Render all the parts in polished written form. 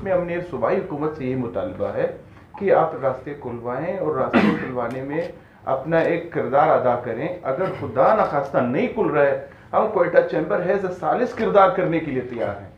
میں ہم نے صوبائی حکومت سے یہ مطالبہ ہے کہ آپ راستے کھلوائیں اور راستے کھلوانے میں اپنا ایک کردار ادا کریں. اگر خدا نخواستہ نہیں کھل رہا ہے، ہم کوئٹہ چیمبر ہیز اے ثالث کردار کرنے کے لیے تیار ہیں.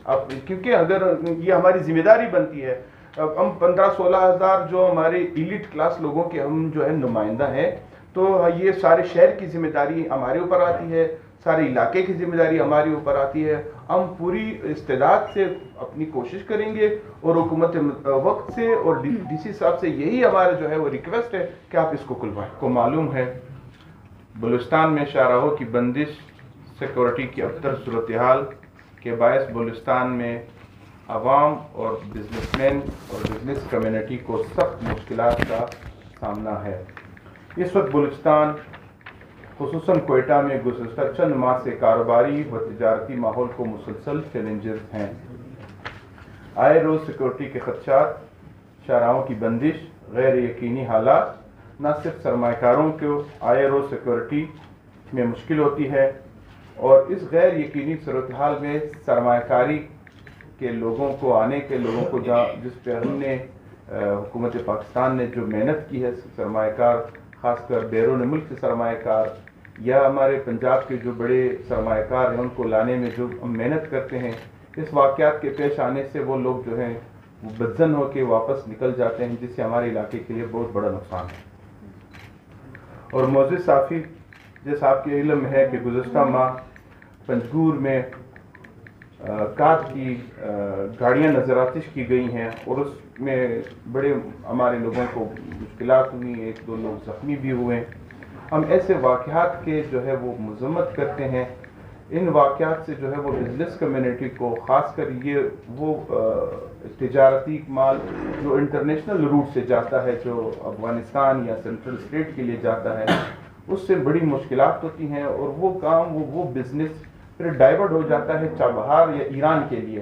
اب کیونکہ اگر یہ ہماری ذمہ داری بنتی ہے، اب ہم 15-16 ہزار جو ہمارے ایلیٹ کلاس لوگوں کے ہم جو ہے نمائندہ ہیں، تو یہ سارے شہر کی ذمہ داری ہمارے اوپر آتی ہے، سارے علاقے کی ذمہ داری ہمارے اوپر آتی ہے. ہم پوری استعداد سے اپنی کوشش کریں گے اور حکومت وقت سے اور ڈی سی صاحب سے یہی ہمارا جو ہے وہ ریکویسٹ ہے کہ آپ اس کو کھلوائیں. کو معلوم ہے بلوچستان میں شاہراہوں کی بندش، سیکورٹی کی ابتر صورتحال کے باعث بلوچستان میں عوام اور بزنس مین اور بزنس کمیونٹی کو سخت مشکلات کا سامنا ہے. اس وقت بلوچستان خصوصاً کوئٹہ میں گزشتہ چند ماہ سے کاروباری و تجارتی ماحول کو مسلسل چیلنجز ہیں. آئے روز سیکورٹی کے خدشات، شاہراہوں کی بندش، غیر یقینی حالات نہ صرف سرمایہ کاروں کو آئے روز سیکورٹی میں مشکل ہوتی ہے، اور اس غیر یقینی صورتحال میں سرمایہ کاری کے لوگوں کو آنے کے لوگوں کو جس پہ ہم نے حکومت پاکستان نے جو محنت کی ہے، سرمایہ کار خاص کر بیرون ملک سے سرمایہ کار یا ہمارے پنجاب کے جو بڑے سرمایہ کار ہیں ان کو لانے میں جو ہم محنت کرتے ہیں، اس واقعات کے پیش آنے سے وہ لوگ جو ہیں وہ بدزن ہو کے واپس نکل جاتے ہیں، جس سے ہمارے علاقے کے لیے بہت بڑا نقصان ہے. اور معزز صافی، جیسا آپ کے علم ہے کہ گزشتہ ماہ پنجگور میں کاٹ کی گاڑیاں نظر آتش کی گئی ہیں اور اس میں بڑے ہمارے لوگوں کو مشکلات ہوئی، 1-2 لوگ زخمی بھی ہوئے. ہم ایسے واقعات کے جو ہے وہ مذمت کرتے ہیں. ان واقعات سے جو ہے وہ بزنس کمیونٹی کو، خاص کر یہ وہ تجارتی مال جو انٹرنیشنل روٹ سے جاتا ہے، جو افغانستان یا سینٹرل اسٹیٹ کے لیے جاتا ہے، اس سے بڑی مشکلات ہوتی ہیں اور وہ کام وہ بزنس پھر ڈائیورٹ ہو جاتا ہے چابہار یا ایران کے لیے،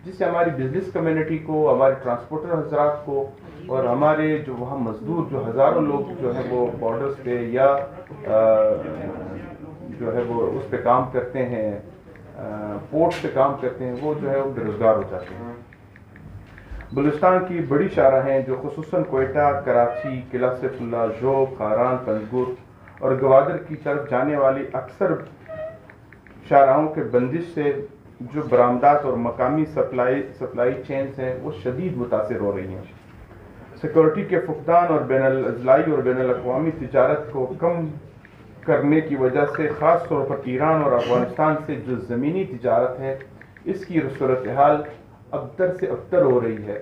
جس سے ہماری بزنس کمیونٹی کو، ہمارے ٹرانسپورٹر حضرات کو اور ہمارے جو وہاں مزدور جو ہزاروں لوگ جو ہے وہ بارڈرز پہ یا جو ہے وہ اس پہ کام کرتے ہیں، پورٹ پہ کام کرتے ہیں، وہ جو ہے وہ بے روزگار ہو جاتے ہیں. بلوچستان کی بڑی شاہراہیں جو خصوصاً کوئٹہ، کراچی، قلعہ سیف اللہ، ژوب، کھاران، پنجگور اور گوادر کی طرف جانے والی اکثر شاہراہوں کے بندش سے جو برآمدات اور مقامی سپلائی چینز ہیں وہ شدید متاثر ہو رہی ہیں. سیکورٹی کے فقدان اور بین الاضلاعی اور بین الاقوامی تجارت کو کم کرنے کی وجہ سے، خاص طور پر ایران اور افغانستان سے جو زمینی تجارت ہے، اس کی صورتحال ابتر سے ابتر ہو رہی ہے.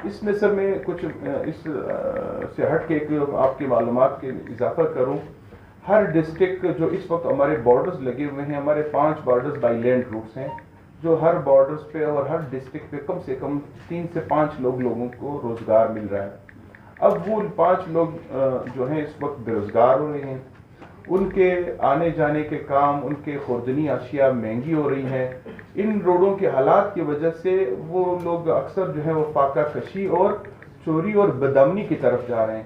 اس میں سر میں کچھ اس سے ہٹ کے آپ کی معلومات کے اضافہ کروں. ہر ڈسٹرکٹ جو اس وقت ہمارے بارڈرز لگے ہوئے ہیں، ہمارے 5 بارڈرز بائی لینڈ روٹس ہیں، جو ہر بارڈرز پہ اور ہر ڈسٹرکٹ پہ کم سے کم 3 سے 5 لوگوں کو روزگار مل رہا ہے. اب وہ 5 لوگ جو ہیں اس وقت بے روزگار ہو رہے ہیں. ان کے آنے جانے کے کام، ان کے خوردنی اشیاء مہنگی ہو رہی ہیں. ان روڈوں کے حالات کی وجہ سے وہ لوگ اکثر جو ہے وہ فاقہ کشی اور چوری اور بدامنی کی طرف جا رہے ہیں،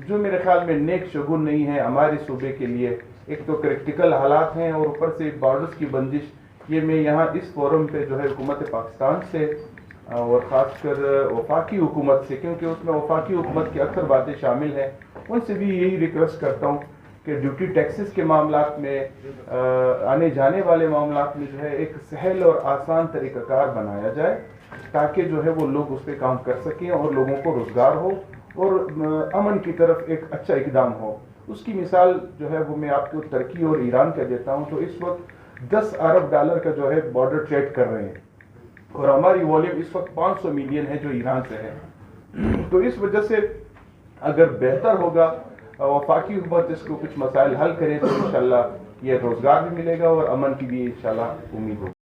جو میرے خیال میں نیک شگون نہیں ہے ہمارے صوبے کے لیے. ایک تو کریٹیکل حالات ہیں اور اوپر سے بارڈرز کی بندش. یہ میں یہاں اس فورم پہ جو ہے حکومت پاکستان سے اور خاص کر وفاقی حکومت سے، کیونکہ اس میں وفاقی حکومت کی اکثر باتیں شامل ہیں، ان سے بھی یہی ریکویسٹ کرتا ہوں کہ ڈیوٹی ٹیکسز کے معاملات میں، آنے جانے والے معاملات میں جو ہے ایک سہل اور آسان طریقہ کار بنایا جائے، تاکہ جو ہے وہ لوگ اس پہ کام کر سکیں اور لوگوں کو روزگار ہو اور امن کی طرف ایک اچھا اقدام ہو. اس کی مثال جو ہے وہ میں آپ کو ترکی اور ایران کا دیتا ہوں. تو اس وقت $10 ارب کا جو ہے بارڈر ٹریڈ کر رہے ہیں اور ہماری والیوم اس وقت 500 ملین ہے جو ایران سے ہے. تو اس وجہ سے اگر بہتر ہوگا وفاقی حکومت اس کو کچھ مسائل حل کرے تو انشاءاللہ یہ روزگار بھی ملے گا اور امن کی بھی انشاءاللہ امید ہوگی.